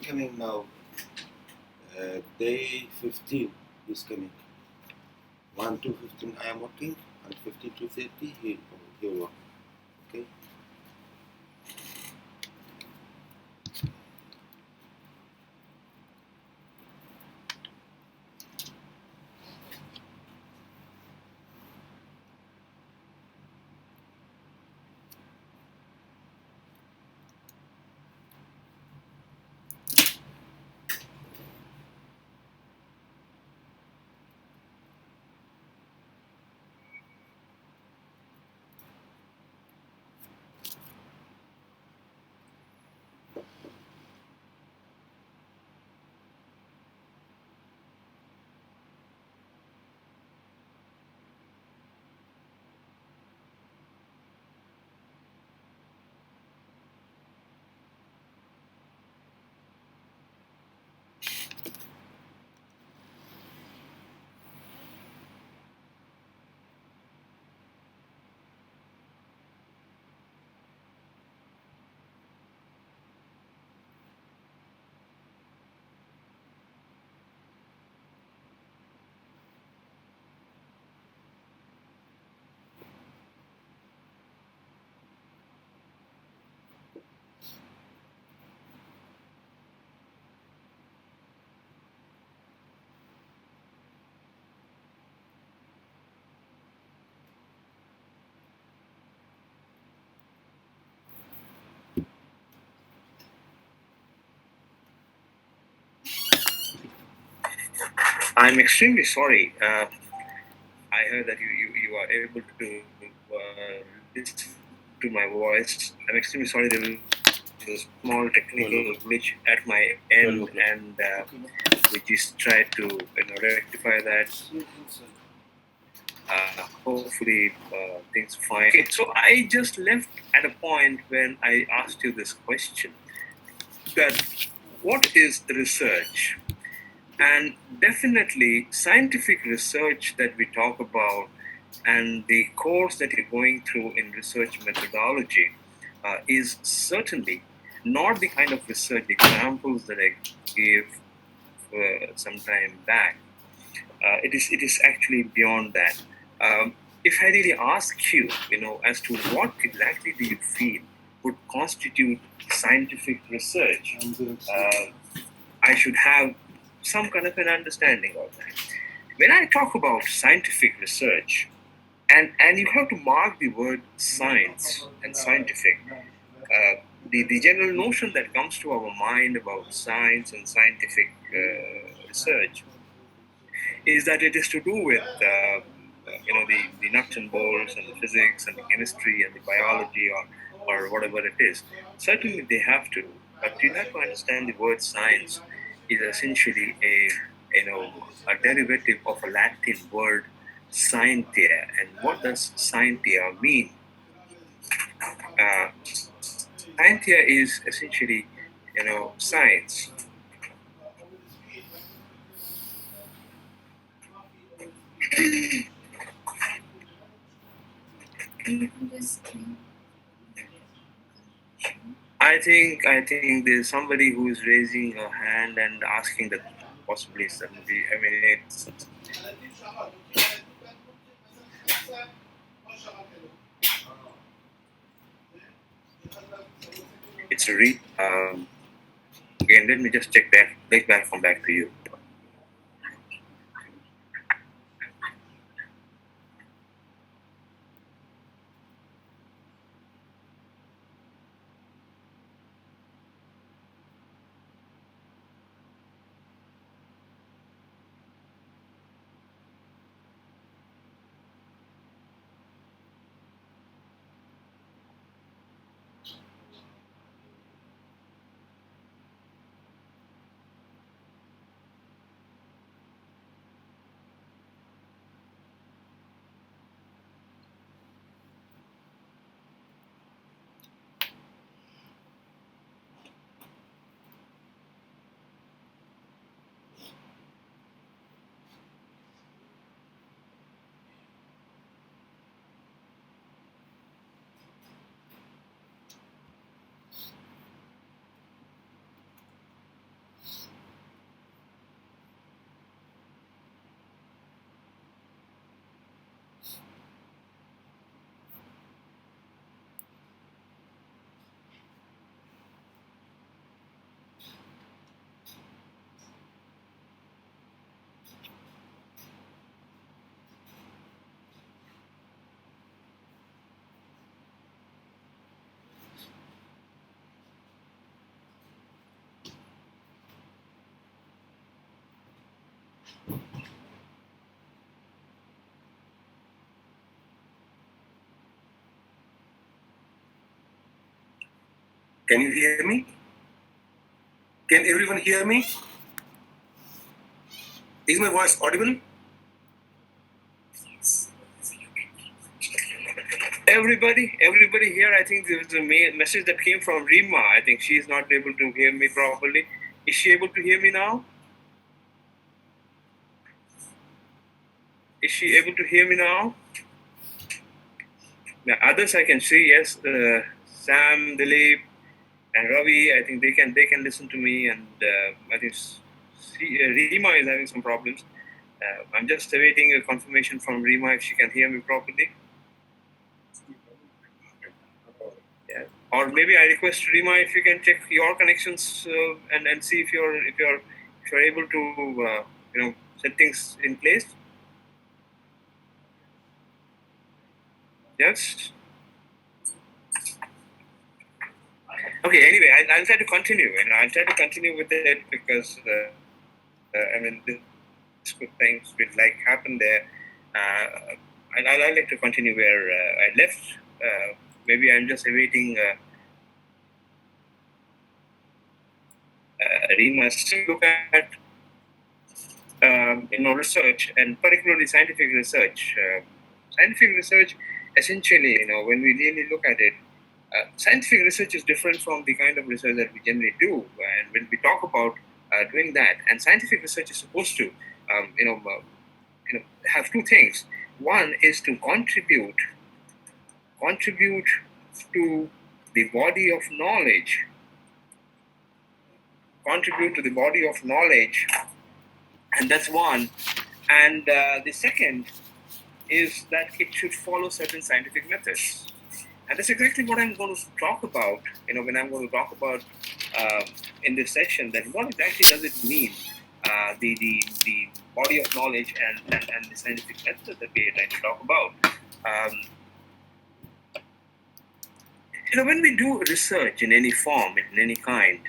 coming now. Day 15 is coming. 1 to 15 I am working, and 15 to 30 he will work. Okay. I'm extremely sorry. I heard that you are able to listen to my voice. I'm extremely sorry. There was a small technical glitch at my end, and we just tried to rectify that. Hopefully, things are fine. Okay, so I just left at a point when I asked you this question: that what is research? And definitely, scientific research that we talk about and the course that you're going through in research methodology is certainly not the kind of research examples that I gave some time back. It is actually beyond that. If I really ask you, as to what exactly do you feel would constitute scientific research, I should have some kind of an understanding of that. When I talk about scientific research, and you have to mark the word science and scientific, the general notion that comes to our mind about science and scientific research is that it is to do with the nuts and bolts and the physics and the chemistry and the biology or whatever it is. Certainly they have to, but you have to understand the word science is essentially a derivative of a Latin word scientia. And what does scientia mean? Uh, Scientia is essentially science. I think there's somebody who is raising a hand and asking that possibly somebody. I mean, it's a again. Let me just check that. Let back come back to you. Can you hear me? Can everyone hear me? Is my voice audible? Everybody here, I think there was a message that came from Rima. I think she is not able to hear me properly. Is she able to hear me now? Is she able to hear me now? Now, others I can see, yes, Sam, Dilip, and Ravi. I think they can listen to me, and I think Rima is having some problems. I'm just awaiting a confirmation from Rima if she can hear me properly. Yeah. Or maybe I request Rima if you can check your connections and see if you're able to set things in place. Yes. Okay. Anyway, I'll try to continue, and I'll try to continue with it because I mean this good things will like happen there. I'd like to continue where I left. Maybe I'm just awaiting Rima to look at research, and particularly scientific research. Scientific research, essentially, when we really look at it, scientific research is different from the kind of research that we generally do. And when we talk about doing that, and scientific research is supposed to, have two things. One is to contribute to the body of knowledge, and that's one. And the second is that it should follow certain scientific methods. And that's exactly what I'm going to talk about, when I'm going to talk about in this session, that what exactly does it mean, the body of knowledge and the scientific method that we are trying to talk about. When we do research in any form, in any kind,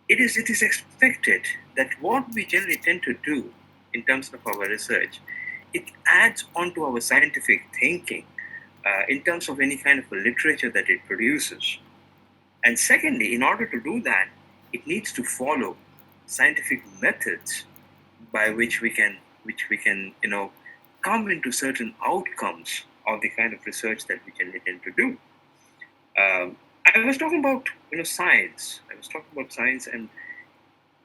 it is expected that what we generally tend to do in terms of our research, it adds on to our scientific thinking in terms of any kind of a literature that it produces. And secondly, in order to do that, it needs to follow scientific methods by which we can come into certain outcomes of the kind of research that we generally tend to do. I was talking about science. I was talking about science, and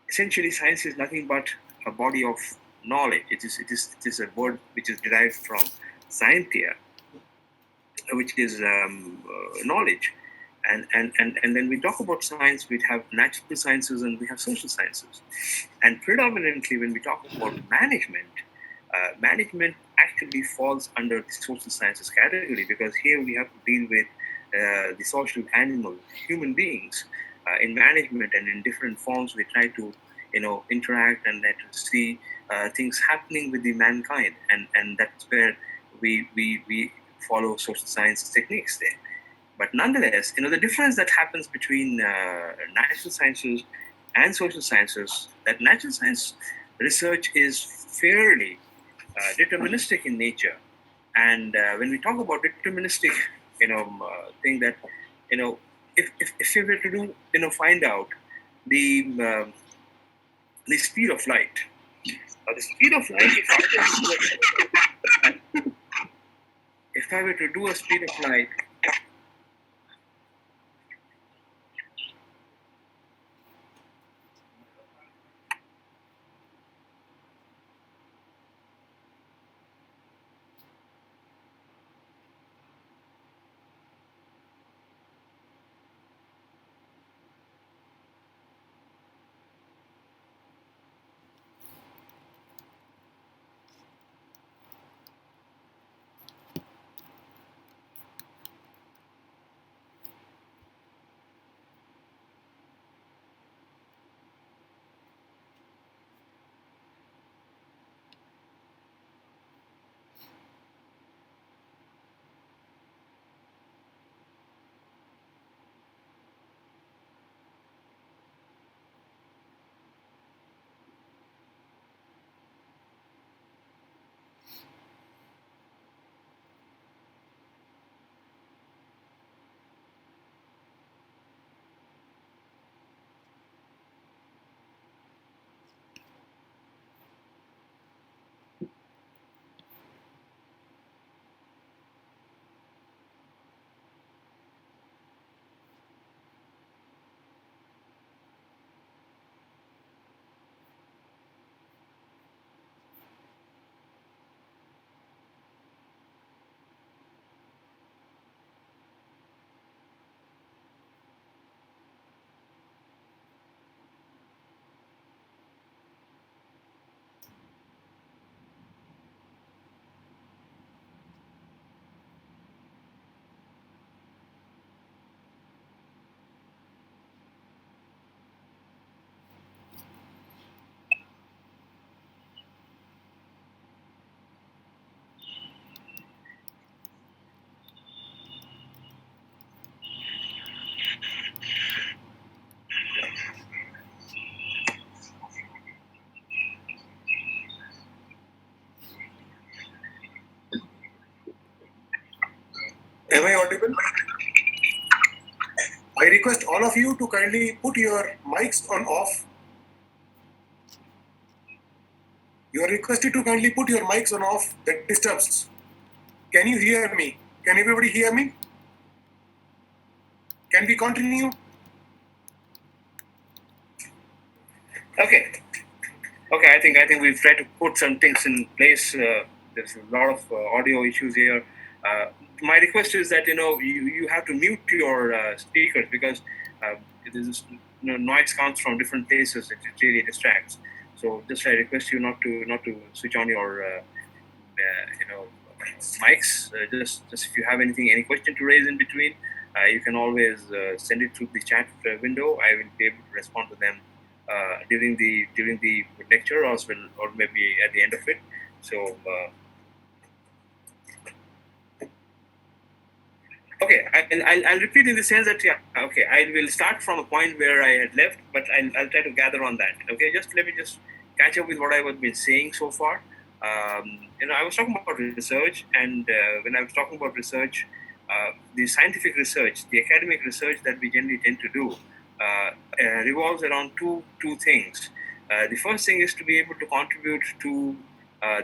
essentially, science is nothing but a body of knowledge. It is a word which is derived from scientia, which is knowledge. And when we talk about science, we have natural sciences and we have social sciences. And predominantly, when we talk about management actually falls under the social sciences category, because here we have to deal with the social animal, human beings. In management and in different forms, we try to interact and to see things happening with the mankind, and that's where we follow social science techniques there. But nonetheless, the difference that happens between natural sciences and social sciences, that natural science research is fairly deterministic in nature. And when we talk about deterministic, thing that, if we were to do, find out the speed of light, the speed of light, if I were to do a speed of light, Am I audible? I request all of you to kindly put your mics on off. You are requested to kindly put your mics on off. That disturbs. Can you hear me? Can everybody hear me? Can we continue? Okay. Okay, I think we've tried to put some things in place. There's a lot of audio issues here. Uh, my request is that you have to mute your speakers because this noise comes from different places. It really distracts. So just I request you not to switch on your mics. Just if you have any question to raise in between, you can always send it through the chat window. I will be able to respond to them during the lecture, or as well, or maybe at the end of it. So okay, I'll repeat in the sense that okay, I will start from a point where I had left, but I'll try to gather on that. Okay, just let me just catch up with what I've been saying so far. I was talking about research, and when I was talking about research, the scientific research, the academic research that we generally tend to do, revolves around two things. The first thing is to be able to contribute to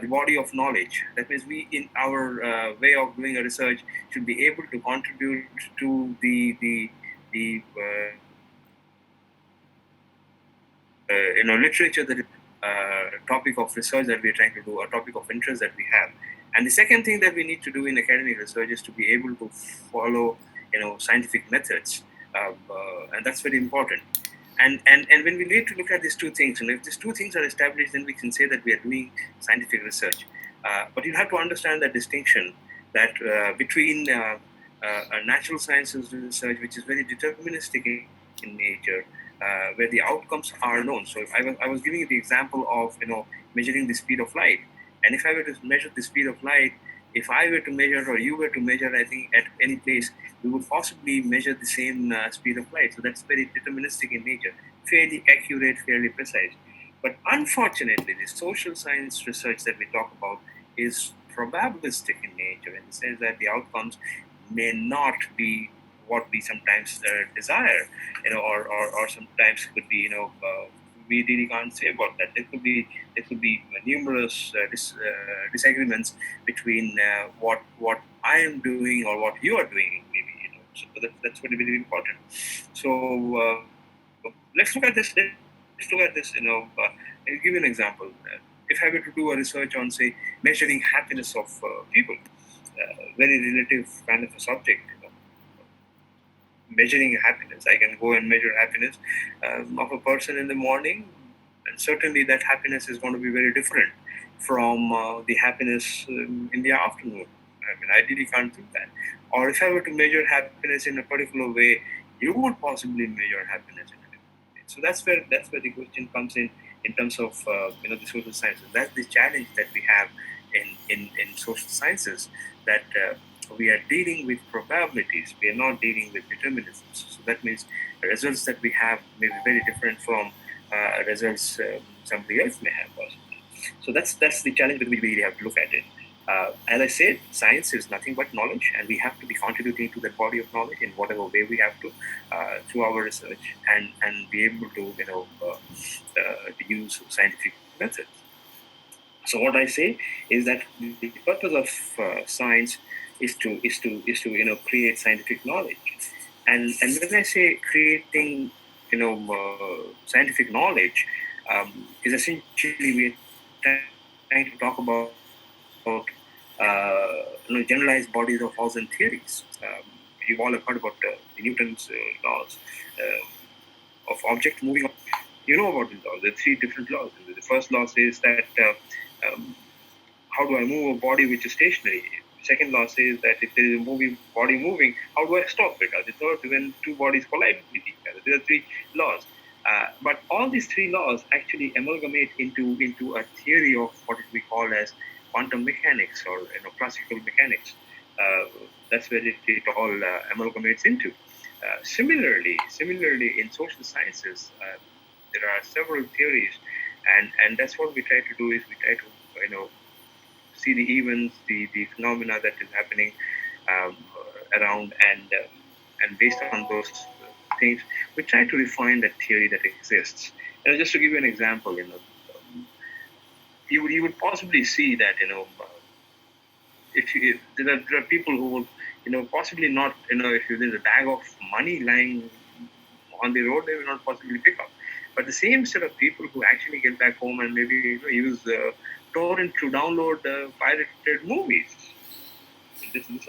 the body of knowledge. That means we, in our way of doing a research, should be able to contribute to the literature, that topic of research that we are trying to do, a topic of interest that we have. And the second thing that we need to do in academic research is to be able to follow scientific methods, and that's very important. And when we need to look at these two things, and if these two things are established, then we can say that we are doing scientific research. But you have to understand the distinction that between natural sciences research, which is very deterministic in nature, where the outcomes are known. So I was giving you the example of measuring the speed of light, and if I were to measure the speed of light, if I were to measure or you were to measure, I think at any place we would possibly measure the same speed of light. So that's very deterministic in nature, fairly accurate, fairly precise. But unfortunately, the social science research that we talk about is probabilistic in nature, in the sense that the outcomes may not be what we sometimes desire, or sometimes could be, we really can't say about that. There could be numerous disagreements between what I am doing or what you are doing, maybe. So that's very, very important. So let's look at this. Let's look at this. I'll give you an example. If I were to do a research on, say, measuring happiness of people, very relative kind of a subject. Measuring happiness, I can go and measure happiness of a person in the morning, and certainly that happiness is going to be very different from the happiness in the afternoon. I mean, I really can't do that. Or if I were to measure happiness in a particular way, you would possibly measure happiness in a different way. So that's where the question comes in terms of the social sciences. That's the challenge that we have in social sciences, that we are dealing with probabilities. We are not dealing with determinisms. So that means the results that we have may be very different from results somebody else may have possibly. So that's the challenge that we really have to look at it. As I said, science is nothing but knowledge, and we have to be contributing to that body of knowledge in whatever way we have to through our research, and be able to use scientific methods. So what I say is that the purpose of science is to create scientific knowledge, and when I say creating scientific knowledge, is essentially we're trying to talk about generalized bodies of laws and theories. You all have heard about Newton's laws of object moving. You know about these laws. There are three different laws. The first law says that how do I move a body which is stationary? The second law says that if there is a body moving, how do I stop it? The third, when two bodies collide with each other. There are three laws. But all these three laws actually amalgamate into a theory of what we call as quantum mechanics, or classical mechanics. That's where it all amalgamates into. Similarly, in social sciences, there are several theories, and that's what we try to do, is we try to see the events, the phenomena that is happening, around, and based on those things, we try to refine that theory that exists. Just to give you an example, you would possibly see that if there are people who would possibly not if there's a bag of money lying on the road, they will not possibly pick up. But the same set of people who actually get back home and maybe use torrent to download pirated movies. This is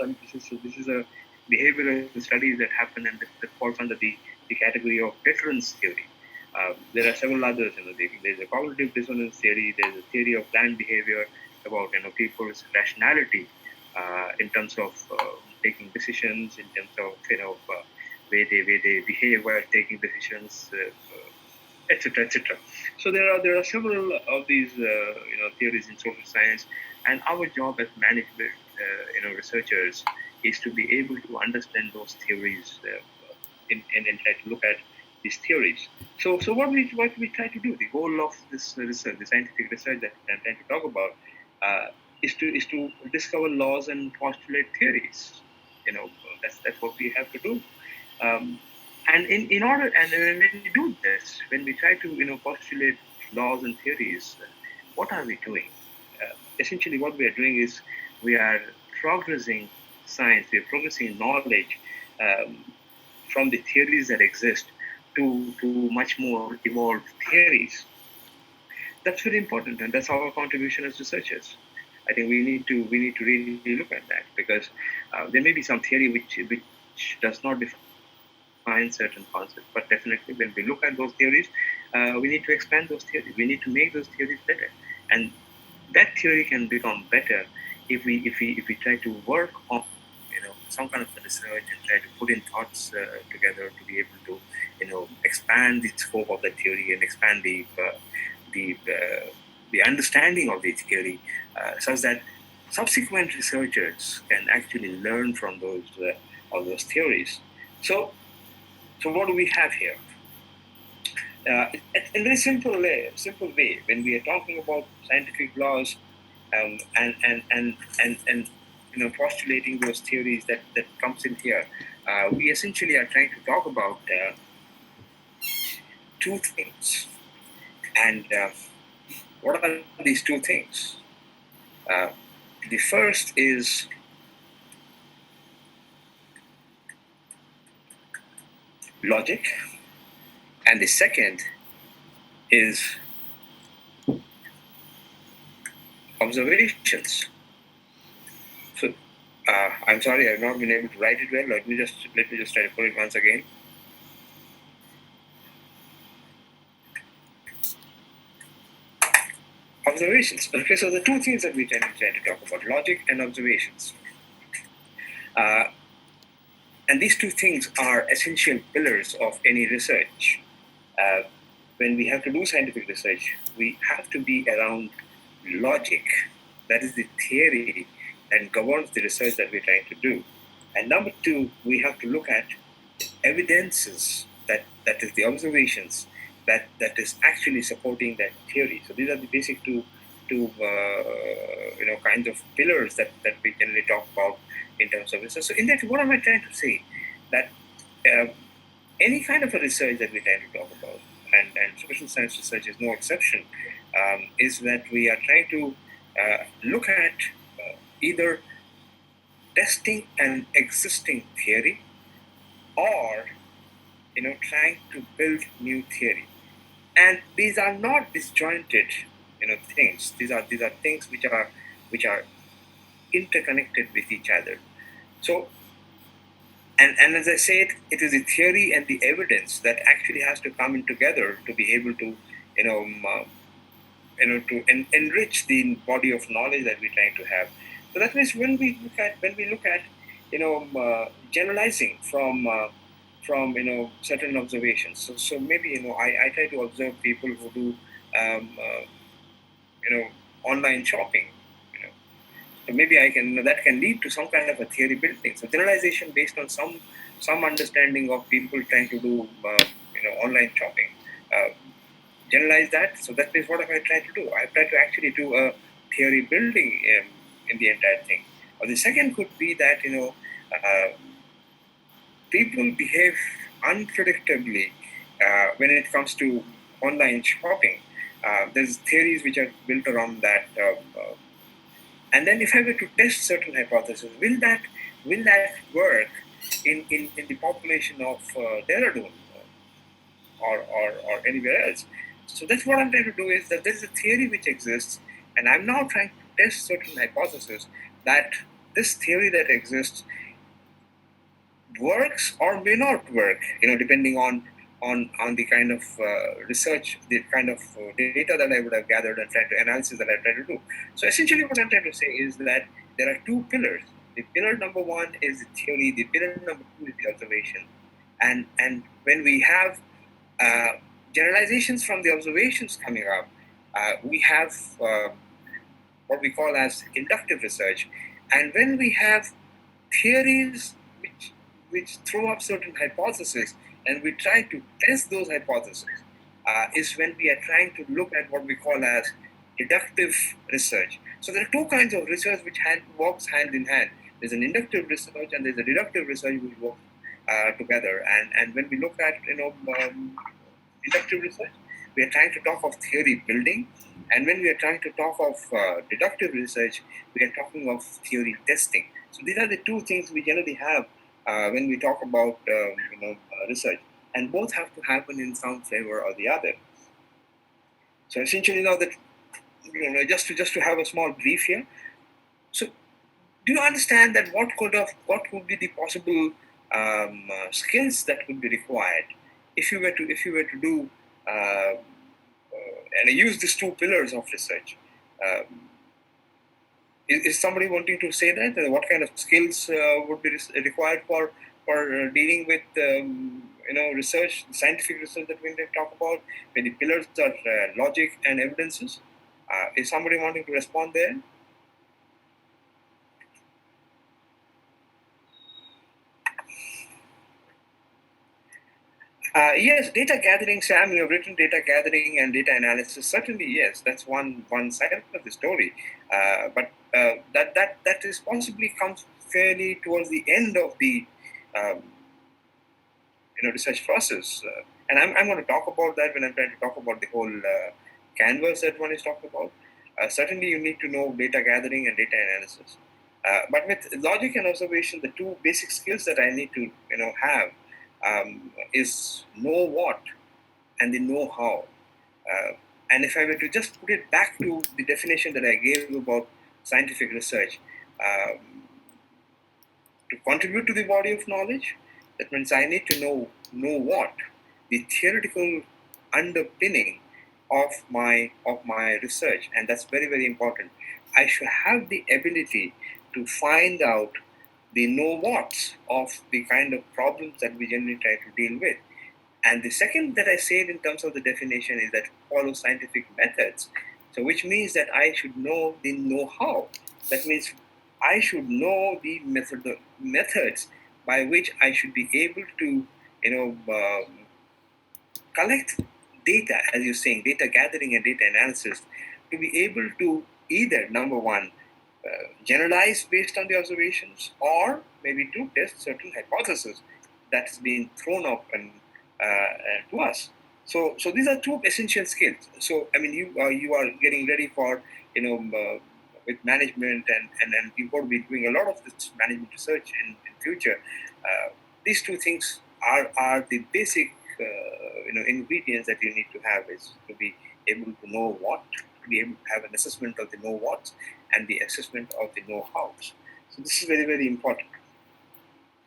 a behavioral studies that happen, and that falls under the category of deterrence theory. There are several others. There's a cognitive dissonance theory. There's a theory of planned behavior about people's rationality in terms of taking decisions, in terms of way they behave while taking decisions, etc., etc. So there are several of these theories in social science, and our job as management researchers is to be able to understand those theories and try to look at these theories. So what we try to do, the goal of this research, the scientific research that I'm trying to talk about, is to discover laws and postulate theories. That's what we have to do. And in order, and when we do this, when we try to postulate laws and theories, what are we doing? Essentially, what we are doing is we are progressing science, we are progressing knowledge from the theories that exist to much more evolved theories. That's very important, and that's our contribution as researchers. I think we need to really look at that, because there may be some theory which does not define certain concepts, but definitely when we look at those theories, we need to expand those theories. We need to make those theories better, and that theory can become better if we try to work on some kind of a research and try to put in thoughts together to be able to expand the scope of the theory and expand the understanding of the theory, such that subsequent researchers can actually learn from those theories. So what do we have here? In a very simple way, when we are talking about scientific laws and postulating those theories that comes in here, we essentially are trying to talk about two things. And what are these two things? The first is logic, and the second is observations. So I'm sorry, I've not been able to write it well. Let me just try to put it once again. Observations. Okay, so the two things that we tend to talk about, logic and observations. And these two things are essential pillars of any research. When we have to do scientific research, we have to be around logic. That is the theory that governs the research that we're trying to do. And number two, we have to look at evidences, that is the observations, that is actually supporting that theory. So these are the basic two kinds of pillars that we generally talk about in terms of research. So in that, what am I trying to say? That any kind of a research that we're trying to talk about, and social science research is no exception, is that we are trying to look at either testing an existing theory or trying to build new theory. And these are not disjointed things. These are things which are interconnected with each other. So and as I said, it is the theory and the evidence that actually has to come in together to be able to enrich the body of knowledge that we're trying to have. So that means when we look at generalizing from certain observations. So maybe I try to observe people who do online shopping. So maybe I can that can lead to some kind of a theory building. So generalization based on some understanding of people trying to do online shopping. Generalize that. So that is what I try to do. I try to actually do a theory building in the entire thing. Or the second could be that people behave unpredictably when it comes to online shopping. There's theories which are built around that. And then if I were to test certain hypotheses, will that work in the population of Dehradun or anywhere else? So that's what I'm trying to do, is that there's a theory which exists, and I'm now trying to test certain hypotheses that this theory that exists works or may not work, depending on the kind of research, the kind of data that I would have gathered and tried to analysis that I tried to do. So essentially, what I'm trying to say is that there are two pillars. The pillar number one is the theory. The pillar number two is the observation. And when we have generalizations from the observations coming up, we have what we call as inductive research. And when we have theories which throw up certain hypotheses and we try to test those hypotheses, is when we are trying to look at what we call as deductive research. So there are two kinds of research which works hand in hand. There's an inductive research and there's a deductive research which work together. And when we look at inductive research, we are trying to talk of theory building, and when we are trying to talk of deductive research, we are talking of theory testing. So these are the two things we generally have when we talk about research, and both have to happen in some flavor or the other. So essentially, now that just to have a small brief here. So, do you understand that what could be the possible skills that would be required if you were to do and use these two pillars of research? Is somebody wanting to say that? What kind of skills would be required for dealing with research, scientific research that we talk about, where the pillars are logic and evidences? Is somebody wanting to respond there? Yes, data gathering, Sam. You have written data gathering and data analysis. Certainly, yes, that's one side of the story. But that is possibly comes fairly towards the end of the research process. And I'm going to talk about that when I'm trying to talk about the whole canvas that one is talking about. Certainly, you need to know data gathering and data analysis. But with logic and observation, the two basic skills that I need to have is know what and the know how. And if I were to just put it back to the definition that I gave about scientific research, to contribute to the body of knowledge, that means I need to know what the theoretical underpinning of my research, and that's very, very important. I should have the ability to find out the know whats of the kind of problems that we generally try to deal with. And the second that I said in terms of the definition is that follow scientific methods. So which means that I should know the know-how. That means I should know the methods by which I should be able to collect data, as you're saying, data gathering and data analysis, to be able to either, number one, generalize based on the observations, or maybe to test certain hypotheses that's been thrown up and to us. So these are two essential skills. So I mean, you are getting ready for with management, and you're going to be doing a lot of this management research in future. These two things are the basic ingredients that you need to have, is to be able to know what, to be able to have an assessment of the know whats and the assessment of the know hows. So this is very, very important.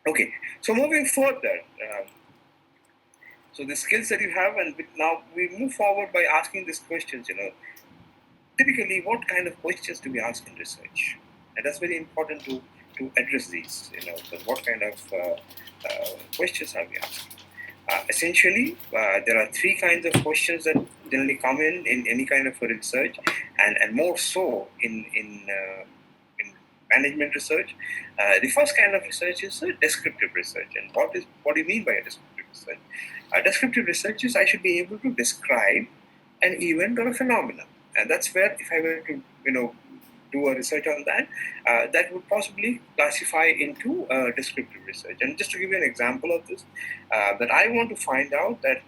Okay, so moving further, so the skills that you have, and now we move forward by asking these questions. Typically, what kind of questions do we ask in research? And that's very important to address these. So what kind of questions are we asking? Essentially, there are three kinds of questions that generally come in any kind of a research, and more so in management research. The first kind of research is descriptive research. And what do you mean by a descriptive research? Descriptive research is I should be able to describe an event or a phenomenon, and that's where if I were to do a research on that, that would possibly classify into descriptive research. And just to give you an example of this, that I want to find out that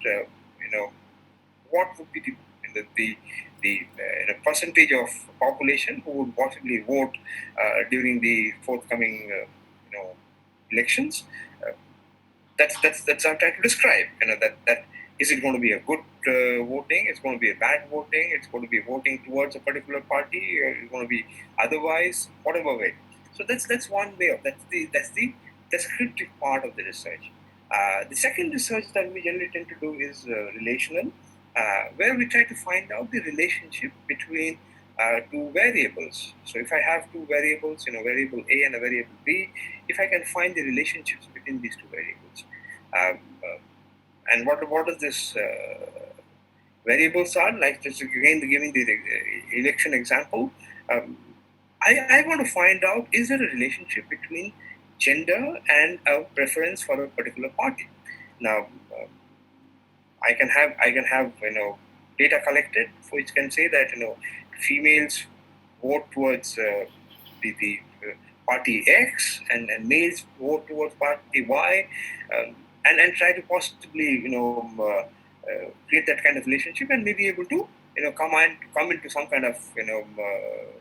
what would be the percentage of population who would possibly vote during the forthcoming elections. That's I'm trying to describe. That is it going to be a good voting? It's going to be a bad voting. It's going to be voting towards a particular party, or it's going to be otherwise, whatever way. So that's one way of that's the descriptive part of the research. The second research that we generally tend to do is relational, where we try to find out the relationship between two variables. So if I have two variables, variable A and a variable B, if I can find the relationships between these two variables, and what does this variables are? Like just again giving the election example, I want to find out, is there a relationship between gender and a preference for a particular party? Now, I can have data collected, which can say that females vote towards the party X, and males vote towards party Y, and try to possibly create that kind of relationship, and maybe able to come into some kind of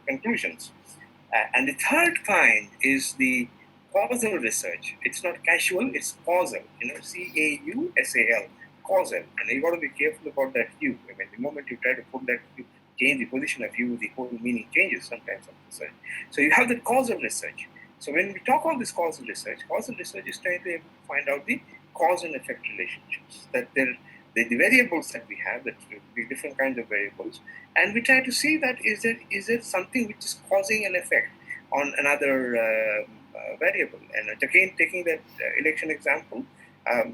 conclusions. And the third kind is the causal research. It's not casual, it's causal. CAUSAL, causal. And you got to be careful about that U. I mean, the moment you try to put that U, change the position of U, the whole meaning changes sometimes of research. So you have the causal research. So when we talk about this causal research is trying to find out the cause and effect relationships. That the variables that we have, that the different kinds of variables, and we try to see that is there something which is causing an effect on another variable. And again, taking that election example, I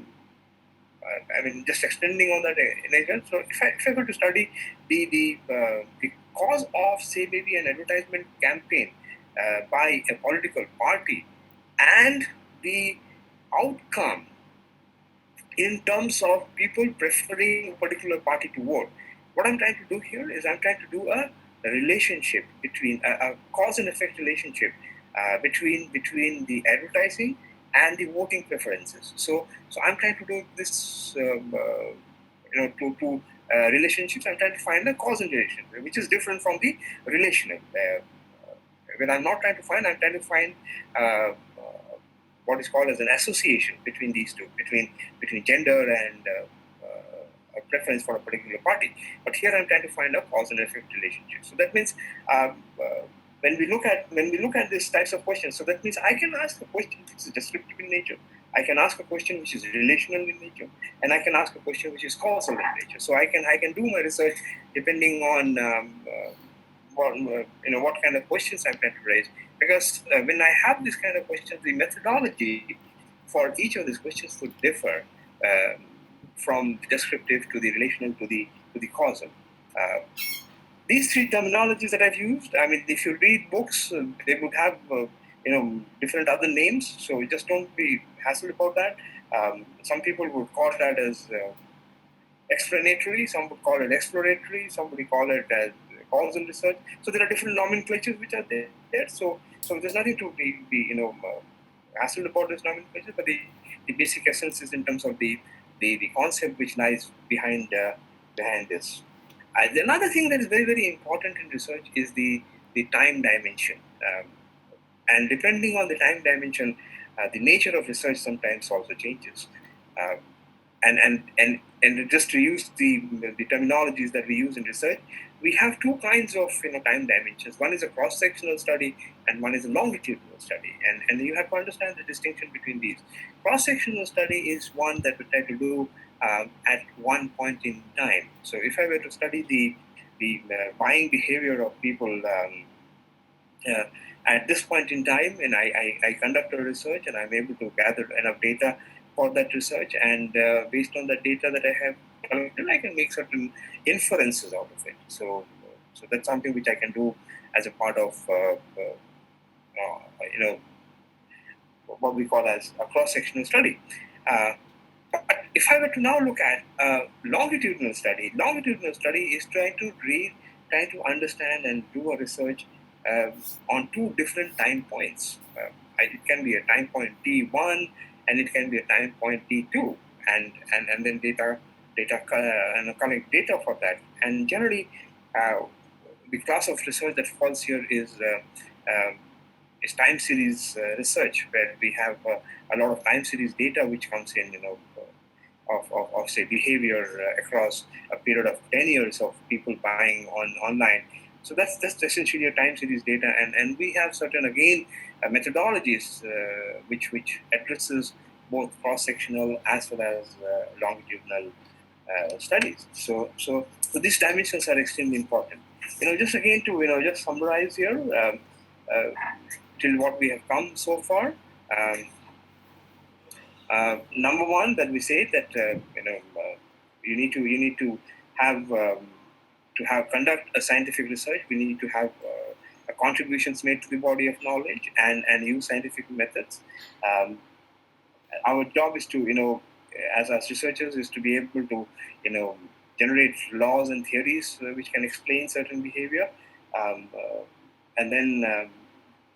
mean, just extending on that example. So if I were to study the cause of, say, maybe an advertisement campaign by a political party, and the outcome in terms of people preferring a particular party to vote, what I'm trying to do here is I'm trying to do a relationship between a cause and effect relationship between the advertising and the voting preferences. So I'm trying to do this, two relationships. I'm trying to find a causal relationship, which is different from the relational. When I'm not trying to find, I'm trying to find what is called as an association between these two, between gender and a preference for a particular party. But here I'm trying to find a cause and effect relationship. So that means when we look at these types of questions, so that means I can ask a question which is descriptive in nature, I can ask a question which is relational in nature, and I can ask a question which is causal in nature. So I can do my research depending on what kind of questions I'm trying to raise. Because when I have this kind of questions, the methodology for each of these questions would differ from the descriptive to the relational to the causal. These three terminologies that I've used, I mean, if you read books, they would have different other names. So just don't be hassled about that. Some people would call that as explanatory. Some would call it exploratory. Somebody call it as causal research. So there are different nomenclatures which are there. So there's nothing to be hassled about this nomenclature, but the basic essence is in terms of the concept which lies behind this. Another thing that is very, very important in research is the time dimension. And depending on the time dimension, the nature of research sometimes also changes. And just to use the terminologies that we use in research, we have two kinds of time dimensions. One is a cross-sectional study, and one is a longitudinal study. And you have to understand the distinction between these. Cross-sectional study is one that we try to do at one point in time. So if I were to study the buying behavior of people at this point in time, and I conduct a research, and I'm able to gather enough data for that research, and based on the data that I have collected, I can make certain inferences out of it. So that's something which I can do as a part of what we call as a cross-sectional study. But if I were to now look at longitudinal study is trying to understand and do a research on two different time points. It can be a time point T1 and it can be a time point T2, and then collect data for that. And generally, the class of research that falls here is time series research, where we have a lot of time series data which comes in, of say behavior across a period of 10 years of people buying online. So that's essentially a time series data, and we have certain again methodologies which addresses both cross sectional as well as longitudinal studies. So these dimensions are extremely important. Just again to just summarize here uh, till what we have come so far. Number one, that we say that you need to have conduct a scientific research. We need to have contributions made to the body of knowledge and use scientific methods. Um, our job is to as researchers is to be able to generate laws and theories which can explain certain behavior, um, uh, and then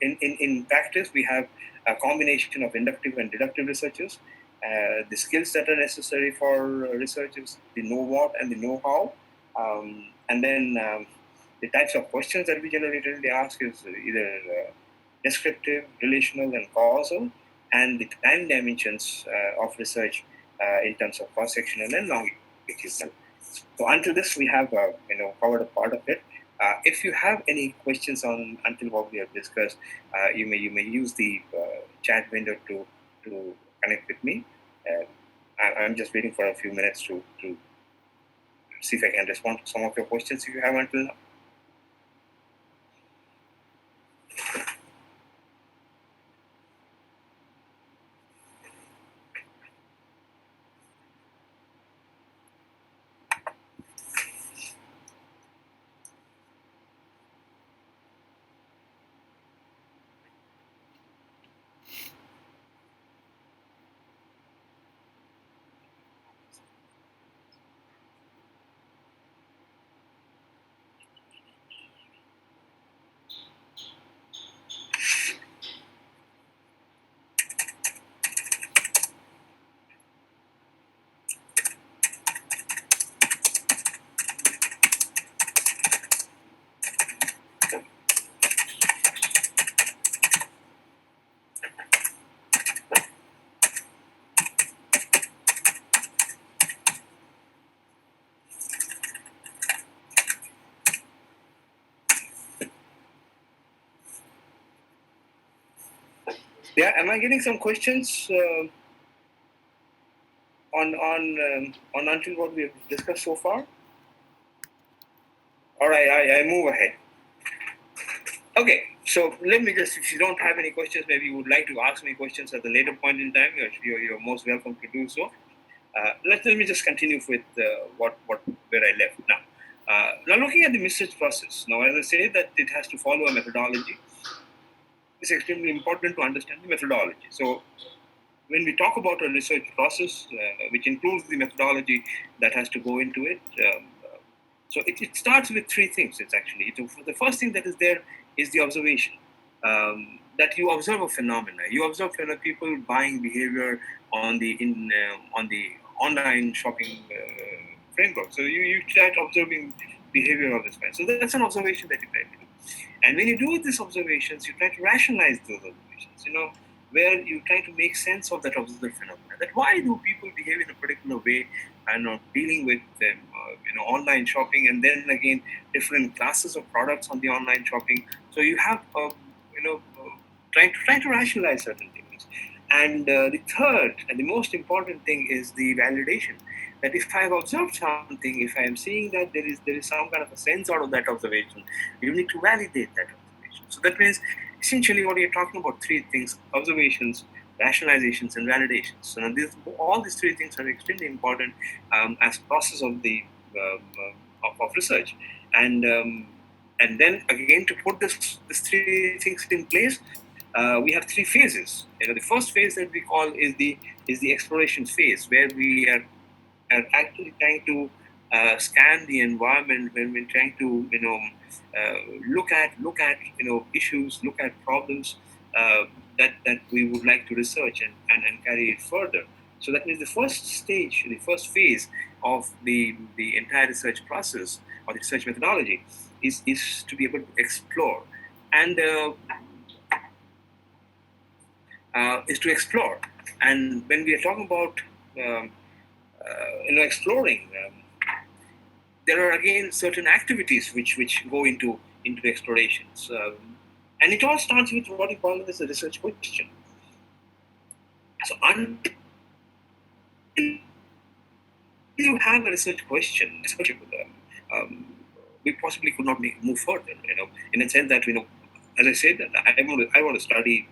in practice we have a combination of inductive and deductive researchers. The skills that are necessary for researchers, the know what and the know how, and then the types of questions that we generally ask is either descriptive, relational, and causal, and the time dimensions of research in terms of cross-sectional and longitudinal. So until this, we have covered a part of it. If you have any questions on until what we have discussed, you may use the chat window to connect with me. I'm just waiting for a few minutes to see if I can respond to some of your questions if you have until now. Yeah, am I getting some questions on until what we have discussed so far? All right, I move ahead. Okay, so let me just, if you don't have any questions, maybe you would like to ask me questions at a later point in time, you're most welcome to do so. Let me just continue with where I left now. Now, looking at the research process, now as I say that it has to follow a methodology, it's extremely important to understand the methodology. So when we talk about a research process, which includes the methodology that has to go into it, so it starts with three things. It's actually the first thing that is there is the observation. That you observe a phenomena. You observe people buying behavior on the online shopping framework. So you start observing behavior of this kind. So that's an observation that you try to do. And when you do these observations, you try to rationalize those observations. Where you try to make sense of that observed phenomena. That why do people behave in a particular way, and dealing with online shopping, and then again different classes of products on the online shopping. So you have trying to rationalize certain things. And the third and the most important thing is the validation. That if I have observed something, if I am seeing that there is some kind of a sense out of that observation, you need to validate that observation. So that means essentially what you're talking about three things: observations, rationalizations, and validations. So now all these three things are extremely important as process of the of research. And then again, to put these three things in place, we have three phases. The first phase that we call is the exploration phase, where we are actually trying to scan the environment, when we're trying to look at issues, look at problems that we would like to research and carry it further. So that means the first stage, the first phase of the entire research process or the research methodology is to be able to explore and is to explore. And when we are talking about exploring, there are again certain activities which go into explorations, and it all starts with what you call as a research question. So until you have a research question, we possibly could not move further. In a sense that as I said, that I want to study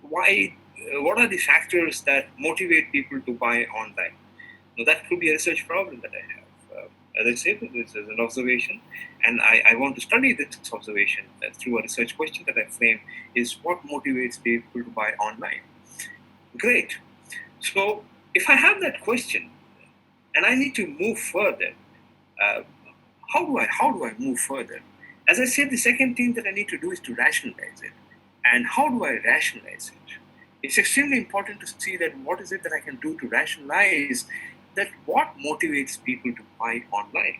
why. What are the factors that motivate people to buy online? Now that could be a research problem that I have. As I said, this is an observation, and I want to study this observation through a research question that I frame is what motivates people to buy online. Great. So if I have that question and I need to move further, uh, how do I move further? As I said, the second thing that I need to do is to rationalize it. And how do I rationalize it? It's extremely important to see that what is it that I can do to rationalize that what motivates people to buy online.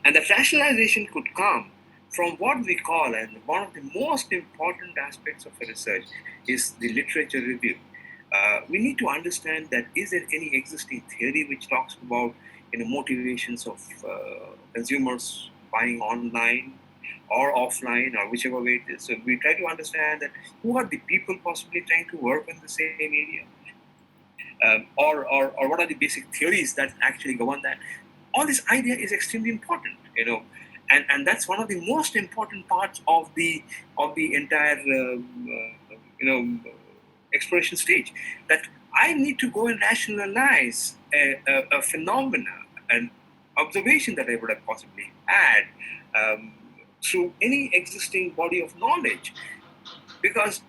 And that rationalization could come from what we call, and one of the most important aspects of a research is the literature review. We need to understand that is there any existing theory which talks about motivations of consumers buying online or offline or whichever way it is. So we try to understand that who are the people possibly trying to work in the same area, or what are the basic theories that actually govern that. All this idea is extremely important, and that's one of the most important parts of the entire exploration stage. That I need to go and rationalize a phenomena, an observation that I would have possibly had through any existing body of knowledge. Because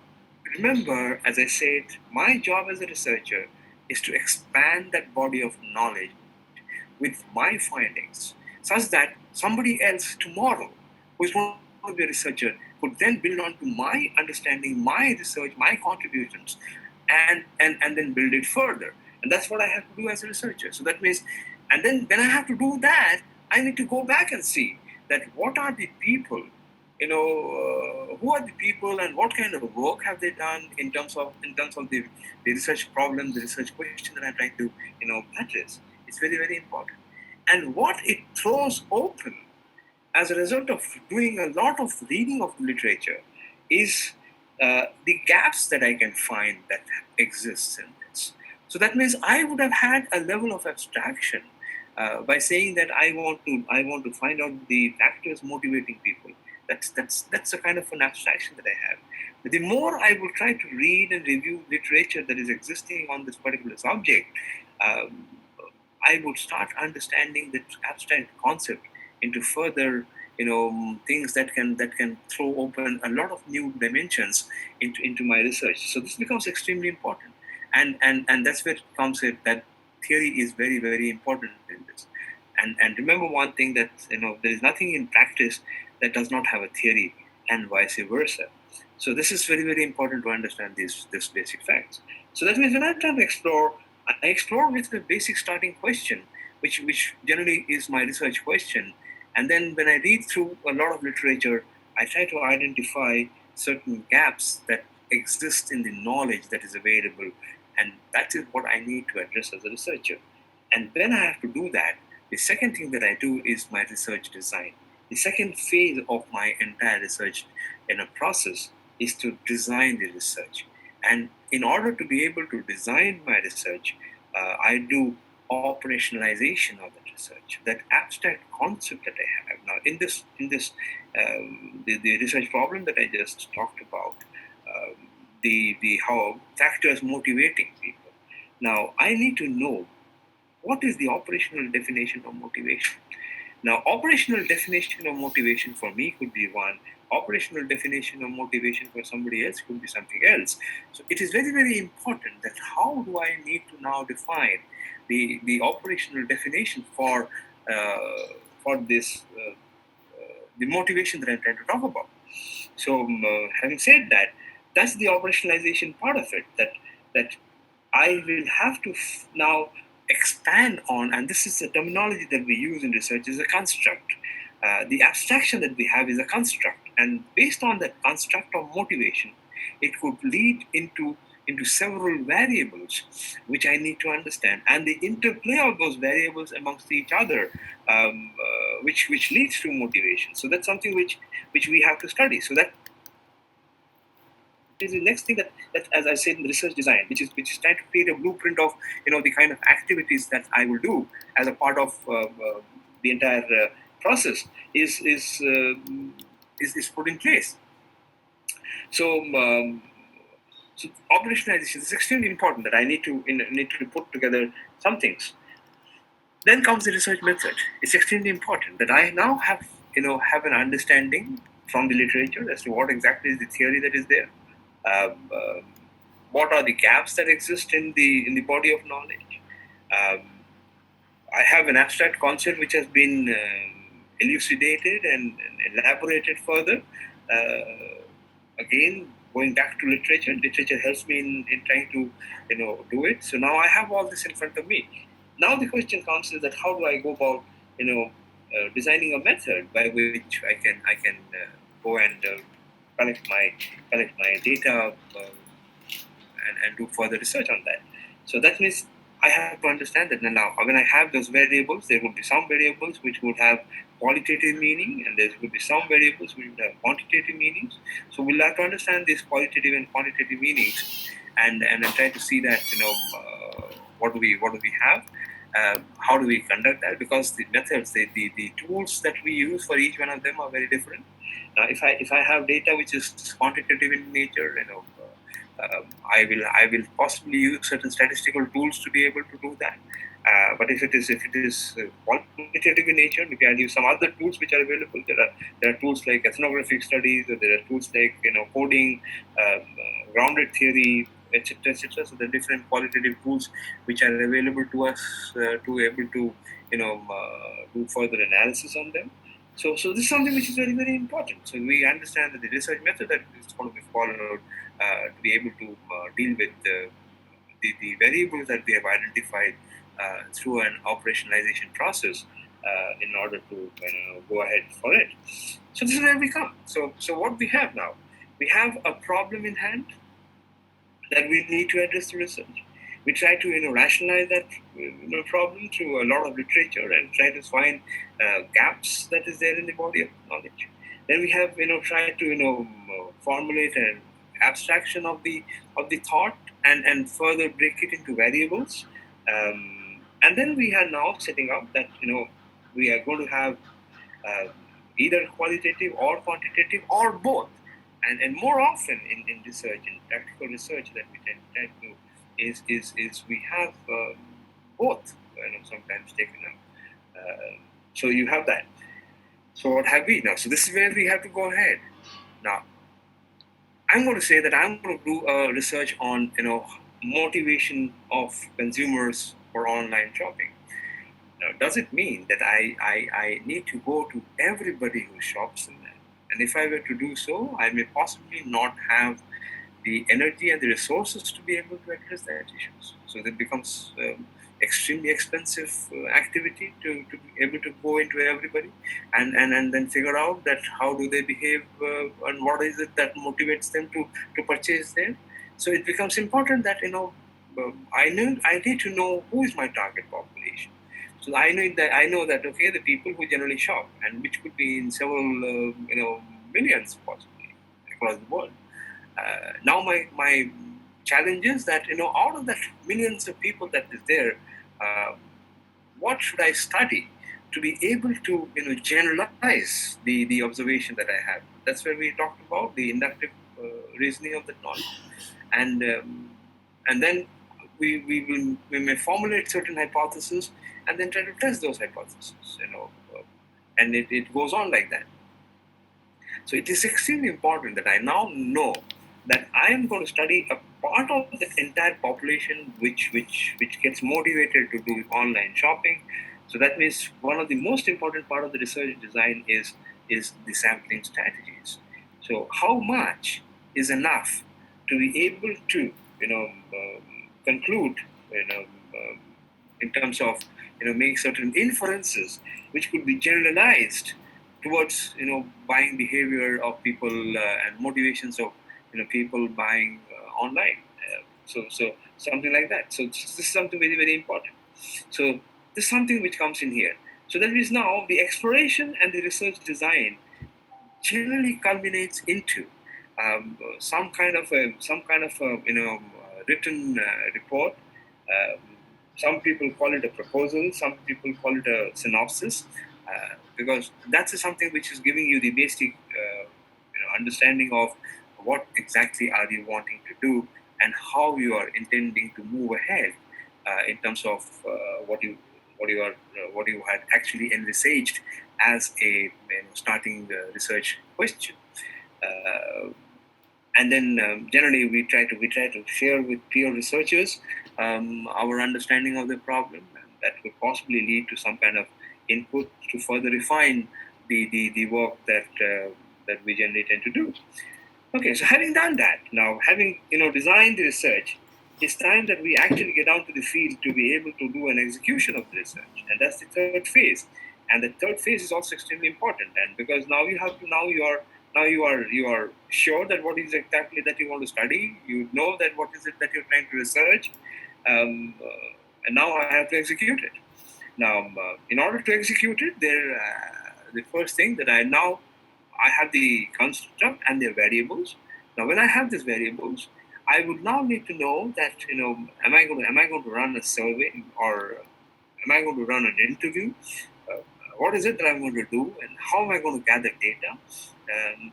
remember, as I said, my job as a researcher is to expand that body of knowledge with my findings, such that somebody else tomorrow who is going to be a researcher could then build on to my understanding, my research, my contributions, and then build it further. And that's what I have to do as a researcher. So that means, and then when I have to do that, I need to go back and see that what are the people, who are the people and what kind of work have they done in terms of the research problem, the research question that I'm trying to address. It's very, very important. And what it throws open as a result of doing a lot of reading of literature is the gaps that I can find that exists in this. So that means I would have had a level of abstraction by saying that I want to find out the factors motivating people. That's a kind of an abstraction that I have. But the more I will try to read and review literature that is existing on this particular subject, I would start understanding the abstract concept into further things that can throw open a lot of new dimensions into my research. So this becomes extremely important, and that's where it comes in that theory is very, very important in this. And remember one thing, that there is nothing in practice that does not have a theory, and vice versa. So this is very, very important to understand these basic facts. So that means when I try to explore, I explore with the basic starting question, which generally is my research question. And then when I read through a lot of literature, I try to identify certain gaps that exist in the knowledge that is available. And that is what I need to address as a researcher. And when I have to do that, the second thing that I do is my research design. The second phase of my entire research process is to design the research. And in order to be able to design my research, I do operationalization of that research, that abstract concept that I have. Now, in this the research problem that I just talked about, the how factors motivating people. Now, I need to know what is the operational definition of motivation. Now, operational definition of motivation for me could be one. Operational definition of motivation for somebody else could be something else. So it is very, very important that how do I need to now define the operational definition for this the motivation that I'm trying to talk about. So, having said that, that's the operationalization part of it. That I will have to now expand on, and this is the terminology that we use in research, is a construct. The abstraction that we have is a construct, and based on that construct of motivation, it could lead into several variables which I need to understand, and the interplay of those variables amongst each other, which leads to motivation. So that's something which we have to study. So that is the next thing that as I said in research design, which is trying to create a blueprint of the kind of activities that I will do as a part of the entire process is put in place. So. So operationalization is extremely important. That I need to put together some things. Then comes the research method. It's extremely important that I now have an understanding from the literature as to what exactly is the theory that is there. What are the gaps that exist in the body of knowledge? I have an abstract concept which has been elucidated and elaborated further. Again, going back to literature helps me in trying to do it. So now I have all this in front of me. Now the question comes is that how do I go about designing a method by which I can go and collect my data and do further research on that. So that means I have to understand that now when I have those variables, there will be some variables which would have qualitative meaning, and there will be some variables which would have quantitative meanings. So we'll have to understand these qualitative and quantitative meanings, and try to see that what do we have, how do we conduct that, because the methods, the tools that we use for each one of them are very different. Now, if I have data which is quantitative in nature, I will possibly use certain statistical tools to be able to do that. But if it is quantitative in nature, maybe I'll use some other tools which are available. There are tools like ethnographic studies, or there are tools like coding, grounded theory, etc., etc. So there are different qualitative tools which are available to us to able to do further analysis on them. So this is something which is very, very important. So we understand that the research method that is going to be followed to be able to deal with the variables that we have identified through an operationalization process in order to go ahead for it. So this is where we come. So what we have now, we have a problem in hand that we need to address through research. We try to rationalize that problem through a lot of literature and try to find gaps that is there in the body of knowledge. Then we have tried to formulate an abstraction of the thought and further break it into variables. And then we are now setting up that we are going to have either qualitative or quantitative or both. And more often in research, in practical research that we tend to do is we have both sometimes taken up. So you have that. So what have we now? So this is where we have to go ahead. Now, I'm going to say that I'm going to do a research on motivation of consumers for online shopping. Now, does it mean that I need to go to everybody who shops in that? And if I were to do so, I may possibly not have the energy and the resources to be able to address that issues. So that becomes extremely expensive activity to be able to go into everybody and then figure out that how do they behave and what is it that motivates them to purchase there. So it becomes important that I need to know who is my target population. So I know that okay, the people who generally shop, and which could be in several millions possibly across the world. Now my challenge is that out of that millions of people that is there, what should I study to be able to generalize the observation that I have? That's where we talked about the inductive reasoning of the knowledge, and then we may formulate certain hypotheses and then try to test those hypotheses. and it goes on like that. So it is extremely important that I now know that I am going to study a part of the entire population which gets motivated to do online shopping. So that means one of the most important part of the research design is the sampling strategies. So how much is enough to be able to conclude um, in terms of make certain inferences which could be generalized towards buying behavior of people and motivations of people buying online. So something like that. So this is something very very important. So this is something which comes in here. So that is now the exploration and the research design generally culminates into some kind of written report. Um, some people call it a proposal. Some people call it a synopsis, because that's something which is giving you the basic understanding of what exactly are you wanting to do and how you are intending to move ahead in terms of what you had actually envisaged as a starting research question. Uh, and then generally we try to share with peer researchers our understanding of the problem, and that could possibly lead to some kind of input to further refine the work that we generally tend to do. Okay, so having done that, now having designed the research, it's time that we actually get down to the field to be able to do an execution of the research, and that's the third phase. And the third phase is also extremely important, and because now you are sure that what is exactly that you want to study, you know that what is it that you're trying to research, and now I have to execute it. Now, in order to execute it, the first thing that I have the construct and their variables. Now, when I have these variables, I would now need to know that am I going to run a survey, or am I going to run an interview? Uh, what is it that I'm going to do, and how am I going to gather data? Um,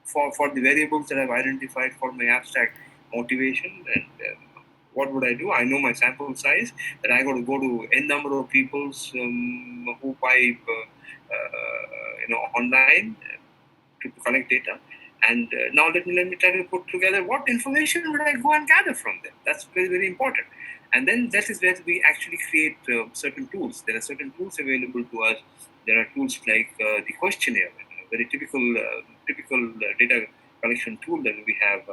for the variables that I've identified for my abstract motivation, and what would I do? I know my sample size, that I got to go to n number of people's who buy online to collect data. And now let me try to put together what information would I go and gather from them. That's very very important. And then that is where we actually create certain tools. There are certain tools available to us. There are tools like the questionnaire, a very typical data collection tool that we have.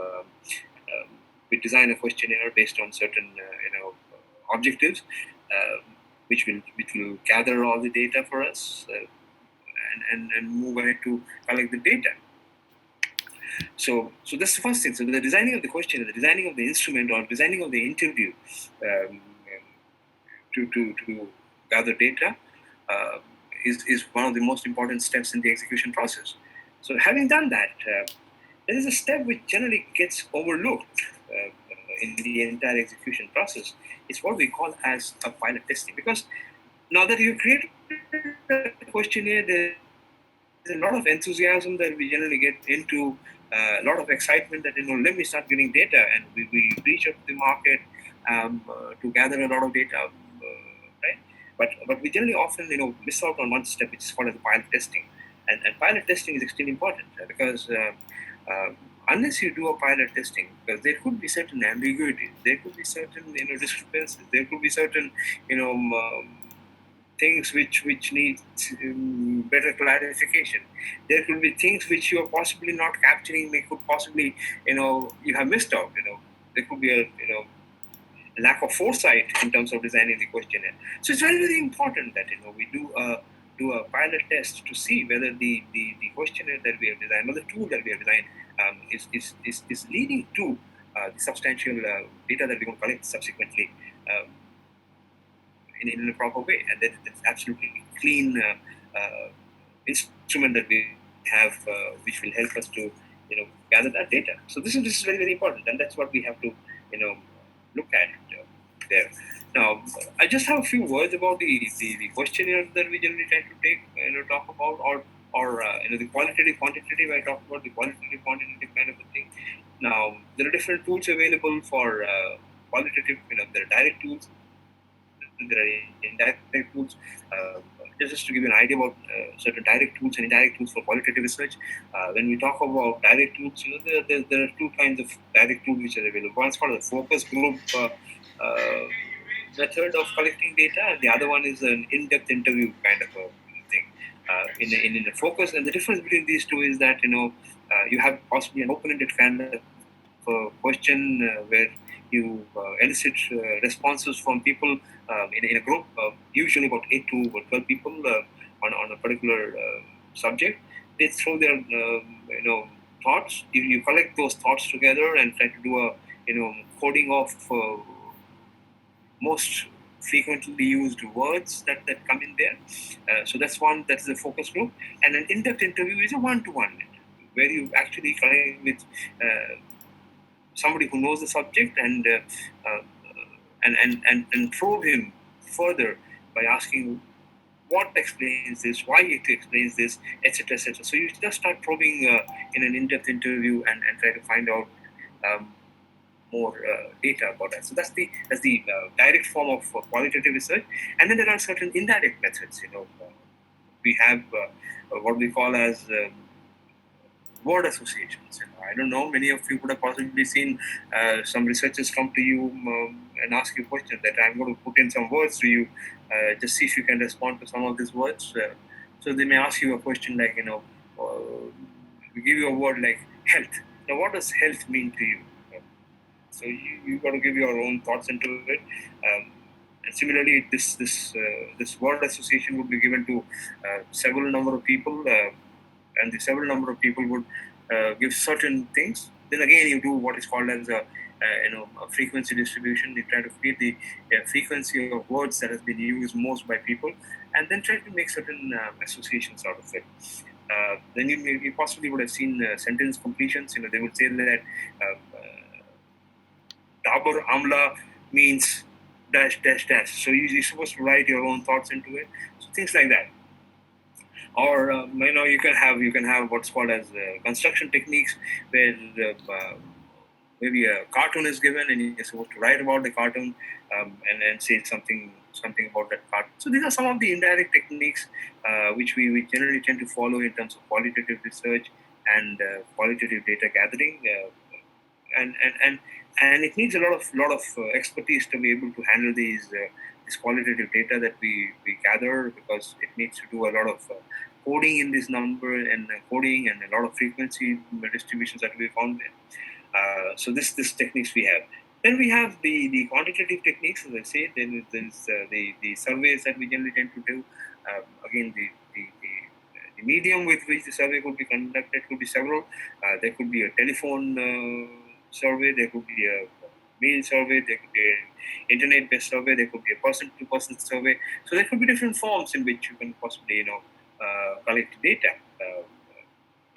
We design a questionnaire based on certain objectives, uh, which will gather all the data for us, and move ahead to collect the data. So that's the first thing. So the designing of the question, the designing of the instrument, or designing of the interview um, to gather data uh, is one of the most important steps in the execution process. So having done that, there is a step which generally gets overlooked in the entire execution process. It's what we call as a pilot testing. Because now that you create a questionnaire, there's a lot of enthusiasm that we generally get into, a lot of excitement that let me start getting data, and we reach out to the market to gather a lot of data, right? But we generally often miss out on one step, which is called as pilot testing, and pilot testing is extremely important because unless you do a pilot testing, because there could be certain ambiguities, there could be certain discrepancies, there could be certain things which need better clarification. There could be things which you are possibly not capturing, may could possibly you have missed out. There could be a lack of foresight in terms of designing the questionnaire. So it's very very important that we do a pilot test to see whether the questionnaire that we have designed, or the tool that we have designed, is leading to the substantial data that we're going to collect subsequently. In a proper way, and that it's absolutely clean instrument that we have, which will help us to gather that data. So this is very very important, and that's what we have to look at there. Now, I just have a few words about the questionnaire that we generally try to take talk about, or the qualitative quantitative. I talk about the qualitative quantitative kind of a thing. Now, there are different tools available for qualitative. There are direct tools, there are indirect tools just to give you an idea about certain direct tools and indirect tools for qualitative research. When we talk about direct tools, there are two kinds of direct tools which are available. One is called a focus group method of collecting data, and the other one is an in-depth interview kind of a thing. In the focus, and the difference between these two is that you have possibly an open-ended kind of question where you elicit responses from people in a group, usually about 8 to 12 people on a particular subject. They throw their thoughts. You collect those thoughts together and try to do a coding of most frequently used words that come in there. So that's a focus group. And an in-depth interview is a one-to-one where you actually connect with somebody who knows the subject and probe him further by asking what explains this, why it explains this, etc., etc. So you just start probing in an in-depth interview and try to find out more data about that. So that's the direct form of qualitative research. And then there are certain indirect methods. We have what we call as word associations. I don't know, many of you would have possibly seen some researchers come to you and ask you questions that I'm going to put in some words to you, just see if you can respond to some of these words. So they may ask you a question like, we give you a word like health. Now, what does health mean to you? So you got to give your own thoughts into it. And similarly, this word association would be given to several number of people, and the several number of people would give certain things. Then again, you do what is called as a frequency distribution. You try to create the frequency of words that has been used most by people, and then try to make certain associations out of it. Then you possibly would have seen sentence completions. They would say that Dabur Amla means dash dash dash. So you're supposed to write your own thoughts into it. So things like that. Or you can have what's called as construction techniques, where maybe a cartoon is given and you're supposed to write about the cartoon and say something about that cartoon. So these are some of the indirect techniques which we generally tend to follow in terms of qualitative research and qualitative data gathering. And it needs a lot of expertise to be able to handle this qualitative data that we gather, because it needs to do a lot of coding in this number and coding and a lot of frequency distributions that we found there. So this techniques we have. Then we have the quantitative techniques, as I say. Then there's the surveys that we generally tend to do. Again, the medium with which the survey could be conducted could be several. There could be a telephone survey, there could be a mail survey, there could be an internet-based survey, there could be a person-to-person survey. So there could be different forms in which you can possibly, collect data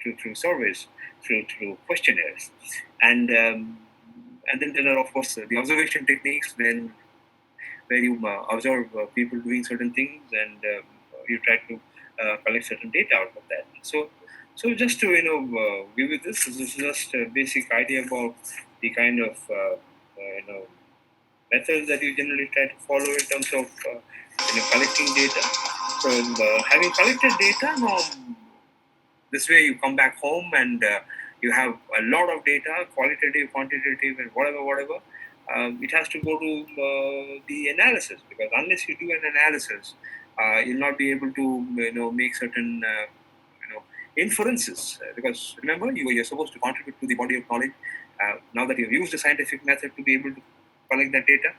through surveys, through questionnaires, and then there are of course the observation techniques, then where you observe people doing certain things and you try to collect certain data out of that. So just to give you this is just a basic idea about the kind of methods that you generally try to follow in terms of collecting data. So having collected data, now this way you come back home and you have a lot of data, qualitative, quantitative, and whatever. It has to go to the analysis, because unless you do an analysis, you'll not be able to make certain inferences, because remember, you're supposed to contribute to the body of knowledge. Now that you've used a scientific method to be able to collect that data,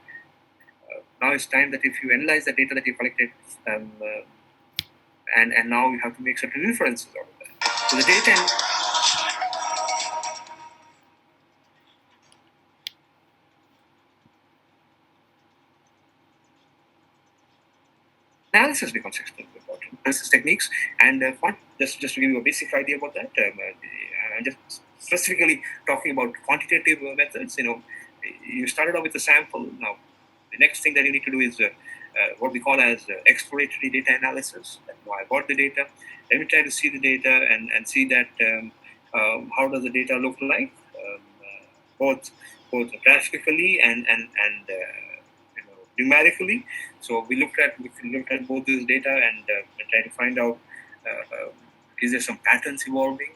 now it's time that if you analyze the data that you collected, and now you have to make certain inferences out of that. So the data analysis becomes extremely important. Analysis techniques, and just to give you a basic idea about that, I'm just specifically talking about quantitative methods. You started off with a sample. Now, the next thing that you need to do is what we call as exploratory data analysis. I got the data. Let me try to see the data and see that how does the data look like, both graphically and numerically. So we looked at both this data and tried to find out is there some patterns evolving.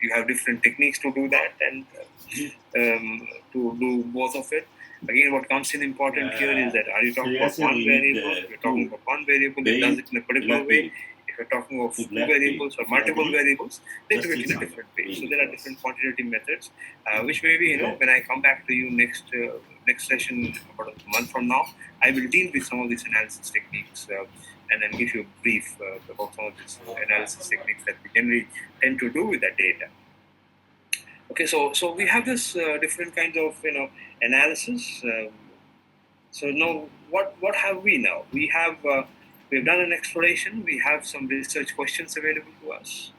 You have different techniques to do that and to do both of it. Again, what comes in important here is that are you talking about one variable? You're talking about one variable, it does it in a particular way. If you're talking of two variables or multiple variables, they do it in a different way. So there are different quantitative methods, which maybe when I come back to you next session about a month from now, I will deal with some of these analysis techniques and then give you a brief about some of these analysis techniques that we generally tend to do with that data. Okay, so we have this different kinds of analysis. So now, what have we now? We've done an exploration. We have some research questions available to us.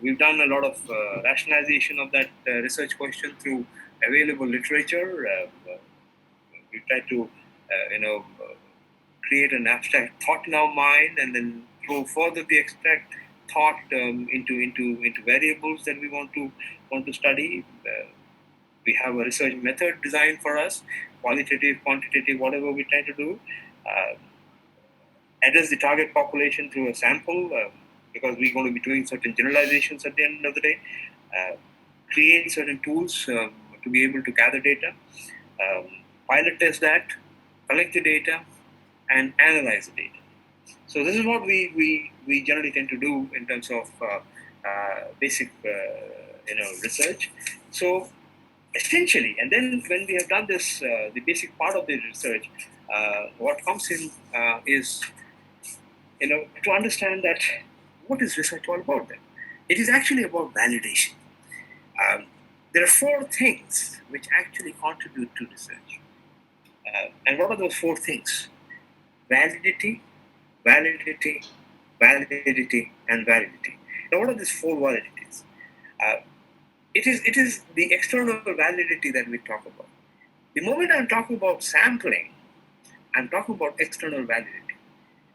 We've done a lot of rationalization of that research question through available literature. We try to create an abstract thought in our mind and then throw further the abstract thought into variables that we want to study. We have a research method designed for us, qualitative, quantitative, whatever we try to do. Address the target population through a sample because we're going to be doing certain generalizations at the end of the day. Create certain tools to be able to gather data. Pilot test that, collect the data, and analyze the data. So this is what we generally tend to do in terms of basic research. So essentially, and then when we have done this, the basic part of the research, what comes in is to understand that what is research all about then? It is actually about validation. There are four things which actually contribute to research. And what are those four things? Validity, validity, validity, and validity. Now, what are these four validities? It is the external validity that we talk about. The moment I'm talking about sampling, I'm talking about external validity.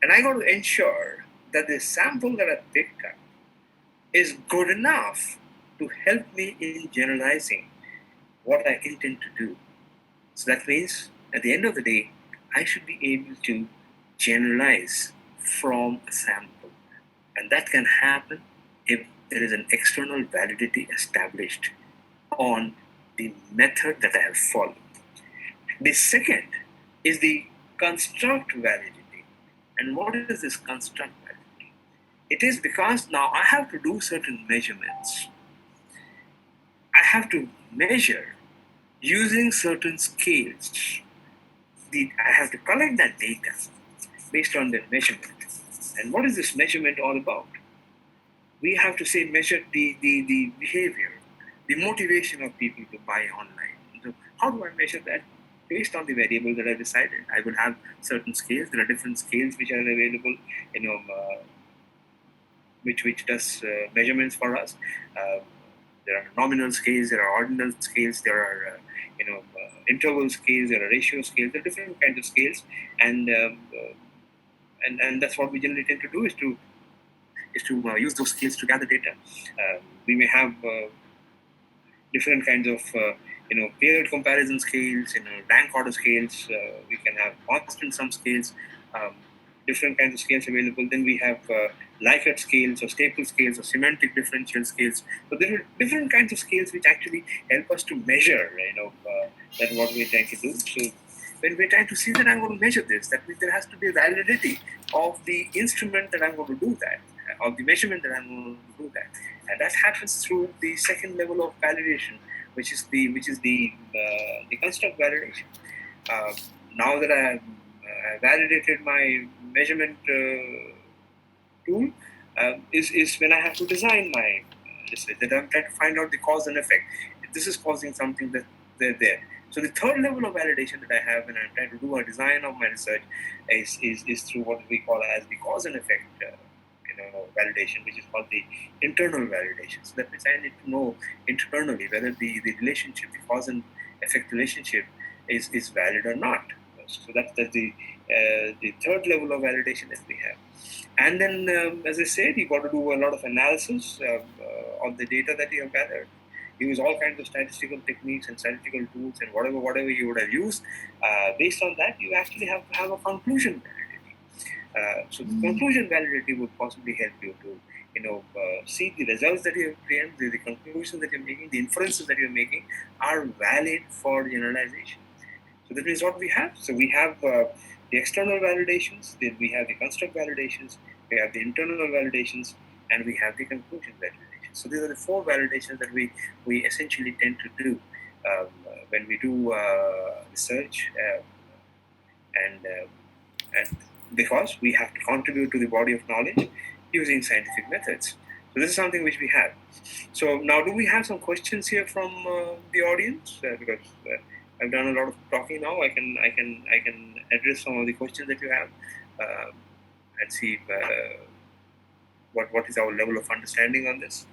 And I got to ensure that the sample that I picked up is good enough to help me in generalizing what I intend to do. So that means at the end of the day, I should be able to generalize from a sample. And that can happen if there is an external validity established on the method that I have followed. The second is the construct validity. And what is this construct validity? It is because now I have to do certain measurements. I have to measure using certain scales. I have to collect that data based on the measurement. And what is this measurement all about? We have to say measure the behavior, the motivation of people to buy online. So how do I measure that? Based on the variable that I decided. I will have certain scales. There are different scales which are available, which does measurements for us. There are nominal scales, there are ordinal scales, there are interval scales, there are ratio scales. There are different kinds of scales, and that's what we generally tend to do is to use those scales to gather data. We may have different kinds of paired comparison scales, rank order scales. We can have constant sum scales, different kinds of scales available. Then we have Likert scales or staple scales or semantic differential scales. So there are different kinds of scales which actually help us to measure, that what we're trying to do. So when we're trying to see that I'm going to measure this, that means there has to be a validity of the instrument that I'm going to do that, of the measurement that I'm going to do that, and that happens through the second level of validation, which is the construct validation. Now that I have validated my measurement tool, is when I have to design my research. That I'm trying to find out the cause and effect. If this is causing something, that they're there. So the third level of validation that I have when I'm trying to do a design of my research is through what we call as the cause and effect validation, which is called the internal validation. So that means I need to know internally whether the relationship, the cause and effect relationship is valid or not. So that's the third level of validation that we have. And then, as I said, you got to do a lot of analysis of the data that you have gathered. use all kinds of statistical techniques and statistical tools and whatever you would have used. Based on that, you actually have a conclusion validity. So the conclusion validity would possibly help you to see the results that you have, the conclusions that you're making, the inferences that you're making are valid for generalization. So that is what we have. So we have the external validations, then we have the construct validations, we have the internal validations, and we have the conclusion validations. So these are the four validations that we essentially tend to do when we do research, and because we have to contribute to the body of knowledge using scientific methods. So this is something which we have. So now, do we have some questions here from the audience? Because I've done a lot of talking now. I can address some of the questions that you have and see what is our level of understanding on this.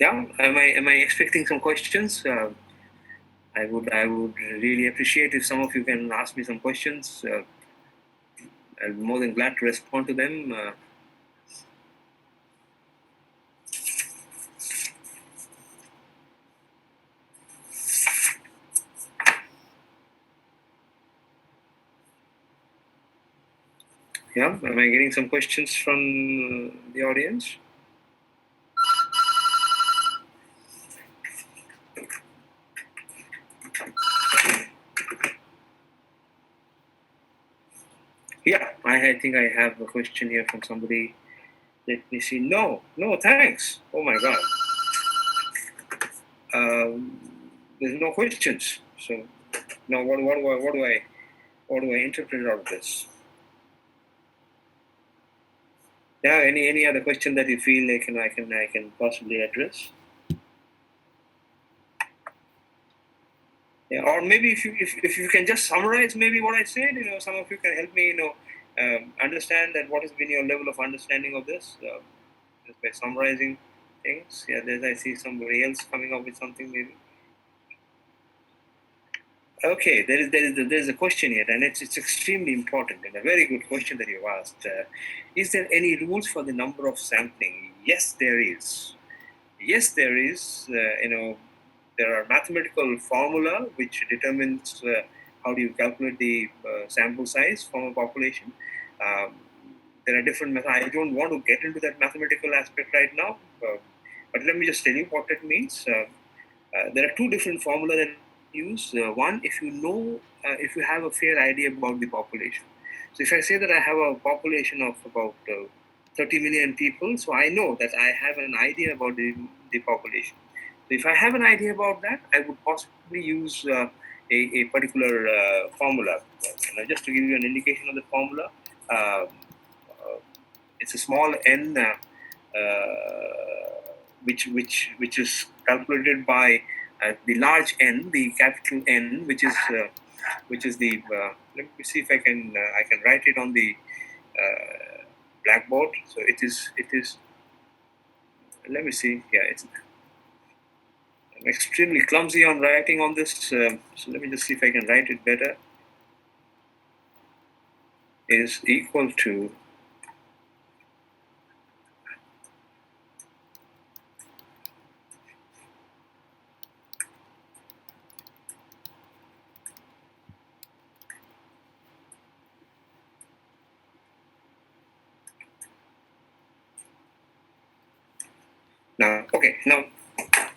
Yeah, am I expecting some questions? I would really appreciate if some of you can ask me some questions. I'll be more than glad to respond to them. Yeah, am I getting some questions from the audience? Yeah, I think I have a question here from somebody. Let me see. No, thanks. Oh my God. There's no questions. So, now what do I interpret out of this? Yeah, any other question that you feel I can possibly address? Yeah, or maybe if you can just summarize maybe what I said, some of you can help me, understand that what has been your level of understanding of this, just by summarizing things. Yeah, I see somebody else coming up with something maybe. Okay, there is a question here, and it's extremely important and a very good question that you've asked. Is there any rules for the number of sampling? Yes, there is. Yes, there is. There are mathematical formula which determines how do you calculate the sample size from a population. There are different methods. I don't want to get into that mathematical aspect right now, but let me just tell you what it means. There are two different formulas that you use. One, if you have a fair idea about the population. So if I say that I have a population of about 30 million people, so I know that I have an idea about the population. So if I have an idea about that, I would possibly use a particular formula. Just to give you an indication of the formula, it's a small n, which is calculated by the large N, the capital N, which is the. Let me see if I can write it on the blackboard. So it is. Let me see. Yeah, I'm extremely clumsy on writing on this. So let me just see if I can write it better. Is equal to now. Okay, now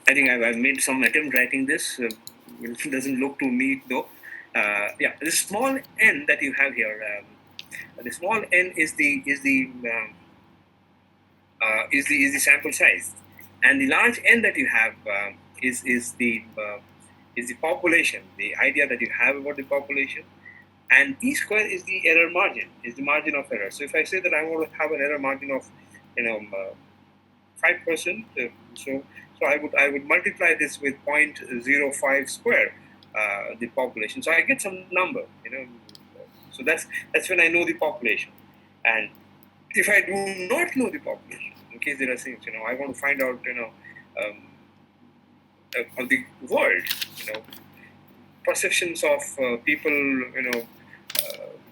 I think I've made some attempt writing this. It doesn't look too neat though. Yeah, the small n that you have here. The small n is the sample size, and the large n that you have is the population. The idea that you have about the population, and p square is the error margin, is the margin of error. So if I say that I want to have an error margin of 5%, so I would multiply this with 0.05 square, the population. So I get some number, So that's when I know the population. And if I do not know the population, in case there are things, I want to find out, of the world, perceptions of people,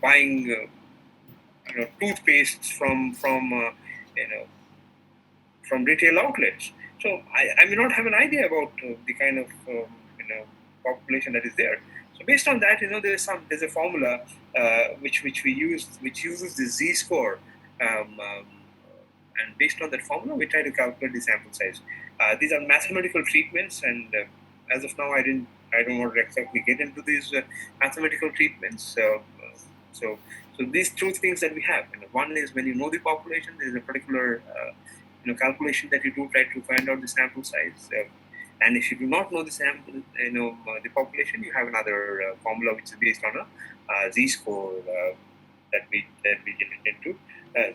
buying, toothpastes from retail outlets. So I may not have an idea about the kind of population that is there. So based on that, there's a formula which we use, which uses the z-score, and based on that formula, we try to calculate the sample size. These are mathematical treatments, and as of now, I don't want to exactly get into these mathematical treatments. So these two things that we have. One is when you know the population, there is a particular calculation that you do, try to find out the sample size. And if you do not know the sample, the population, you have another formula which is based on a z-score that we generate into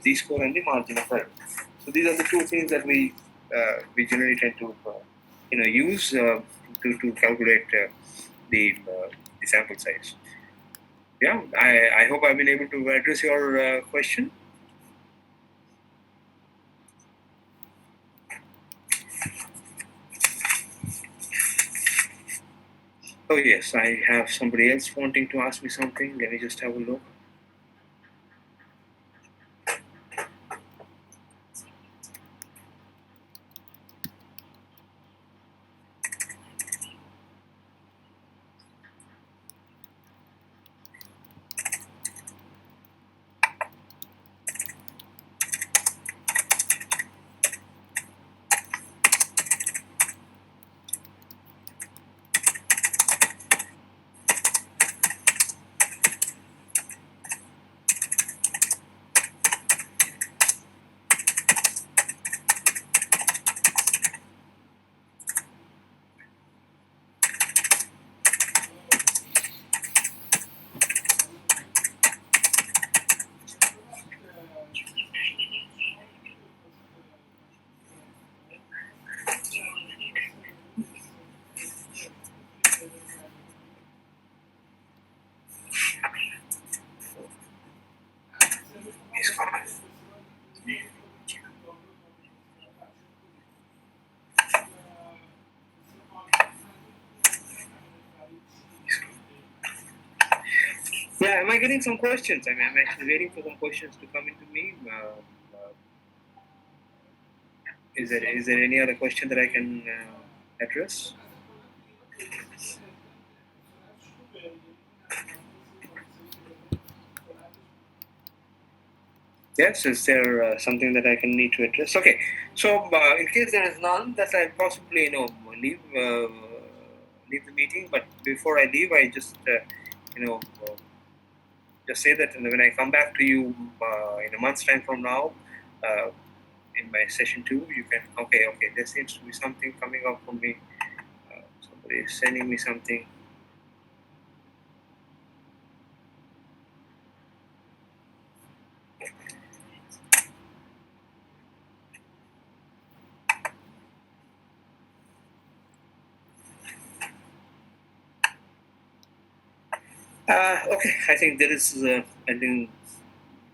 z-score and the margin of error. So these are the two things that we generate and to use to calculate the sample size. Yeah, I hope I've been able to address your question. Oh yes, I have somebody else wanting to ask me something. Let me just have a look. Yeah, am I getting some questions? I mean, I'm actually waiting for some questions to come into me. Is there any other question that I can address? Yes, is there something that I can need to address? Okay, so in case there is none, that I possibly leave the meeting. But before I leave, I just just say that when I come back to you in a month's time from now, in my session 2, you can okay. There seems to be something coming up for me. Somebody is sending me something. Okay, I think there is. I think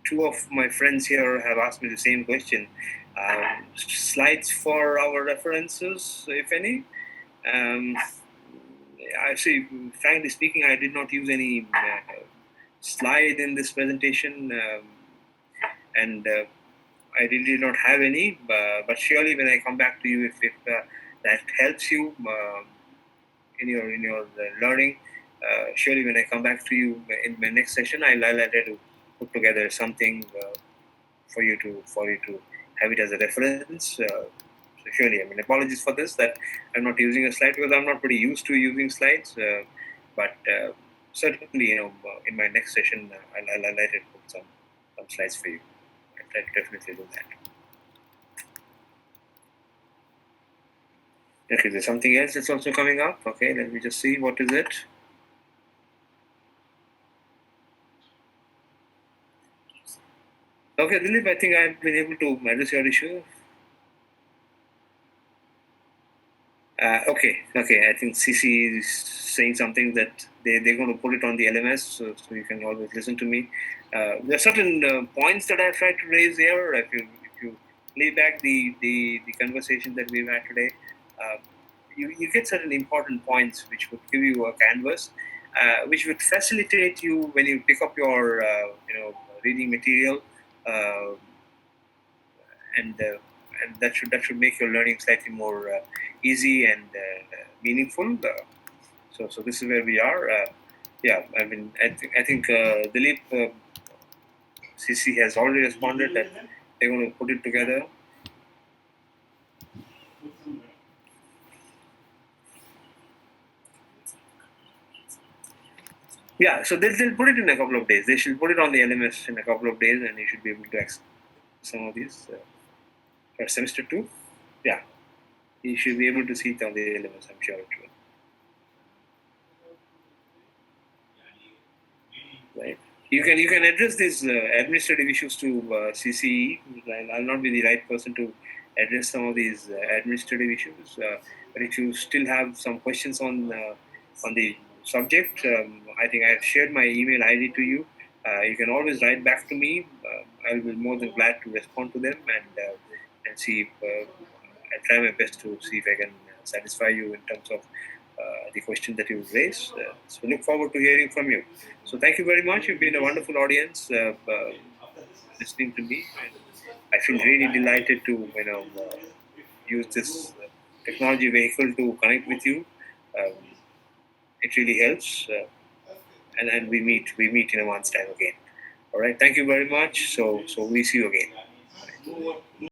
2 of my friends here have asked me the same question. Slides for our references, if any. Actually, frankly speaking, I did not use any slide in this presentation, and I really did not have any. But surely, when I come back to you, if that helps you in your learning, surely when I come back to you in my next session, I'll try to put together something for you to have it as a reference. So surely, I mean, apologies for this, that I'm not using a slide because I'm not pretty used to using slides. But certainly, in my next session, I'll let it put some slides for you. I'll definitely do that. Okay, there's something else that's also coming up. Okay, let me just see what is it. Okay, Dilip, I think I've been able to address your issue. Okay. I think CC is saying something that they're going to put it on the LMS, so you can always listen to me. There are certain points that I tried to raise here. If you lay back the conversation that we've had today, you get certain important points which would give you a canvas, which would facilitate you when you pick up your reading material, uh, and that should make your learning slightly more easy and meaningful. So this is where we are. I think Dilip, CC has already responded that they're going to put it together. Yeah, so they'll put it in a couple of days. They should put it on the LMS in a couple of days, and you should be able to access some of these. For semester 2, yeah, you should be able to see it on the LMS. I'm sure it will. Right. You can address these administrative issues to CCE. I'll not be the right person to address some of these administrative issues. But if you still have some questions on the subject, I think I've shared my email ID to you. You can always write back to me. I'll be more than glad to respond to them and see. I'll try my best to see if I can satisfy you in terms of the question that you raised. So look forward to hearing from you. So thank you very much. You've been a wonderful audience listening to me. And I feel really delighted to use this technology vehicle to connect with you. It really helps, and we meet in a month's time again. All right. Thank you very much. So we see you again.